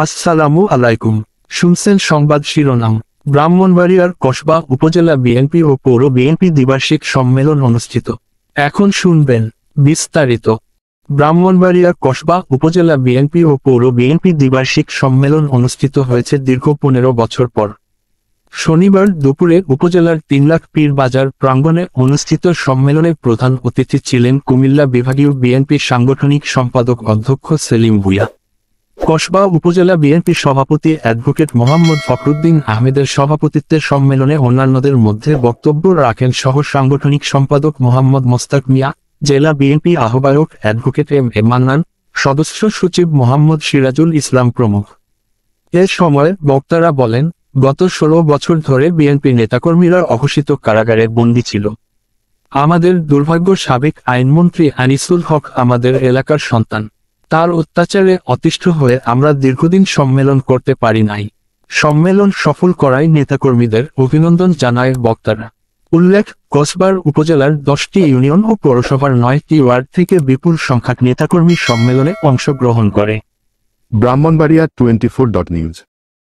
আসসালামু আলাইকুম। শুনছেন সংবাদ শিরোনাম। ব্রাহ্মণবাড়িয়ার কসবা উপজেলা বিএনপি ও পৌর বিএনপি দ্বিবার্ষিক সম্মেলন অনুষ্ঠিত। এখন শুনবেন বিস্তারিত। ব্রাহ্মণবাড়িয়ার কসবা উপজেলা বিএনপি ও পৌর বিএনপি দ্বিবার্ষিক সম্মেলন অনুষ্ঠিত হয়েছে দীর্ঘ 15 বছর পর। শনিবার দুপুরে উপজেলার 3 লাখ পীর বাজার প্রাঙ্গণে অনুষ্ঠিত সম্মেলনে প্রধান অতিথি ছিলেন কুমিল্লা বিভাগীয় বিএনপি সাংগঠনিক সম্পাদক অধ্যক্ষ সেলিম ভূঁইয়া। কসবা উপজেলা বিএনপি সভাপতি অ্যাডভোকেট মোহাম্মদ ফখরুদ্দিন আহমেদের সভাপতিত্বে সম্মেলনে অন্যান্যদের মধ্যে বক্তব্য রাখেন সহ সাংগঠনিক সম্পাদক মোহাম্মদ মোস্তাক মিয়া, জেলা বিএনপি আহ্বায়ক অ্যাডভোকেট এম এ মান্নান, সদস্য সচিব মোহাম্মদ সিরাজুল ইসলাম প্রমুখ। এ সময় বক্তারা বলেন, গত 16 বছর ধরে বিএনপি নেতাকর্মীরা অঘোষিত কারাগারে বন্দী ছিল। আমাদের দুর্ভাগ্য, সাবেক আইনমন্ত্রী আনিসুল হক আমাদের এলাকার সন্তান। তার অত্যাচারে অতিষ্ঠ হয়ে আমরা দীর্ঘদিন সম্মেলন করতে পারি নাই। সম্মেলন সফল করায় নেতাকর্মীদের অভিনন্দন জানায় বক্তারা। উল্লেখ, কসবার উপজেলার 10টি ইউনিয়ন ও পৌরসভার 9টি ওয়ার্ড থেকে বিপুল সংখ্যক নেতাকর্মী সম্মেলনে অংশগ্রহণ করে। ব্রাহ্মণবাড়িয়া 24.নিউজ।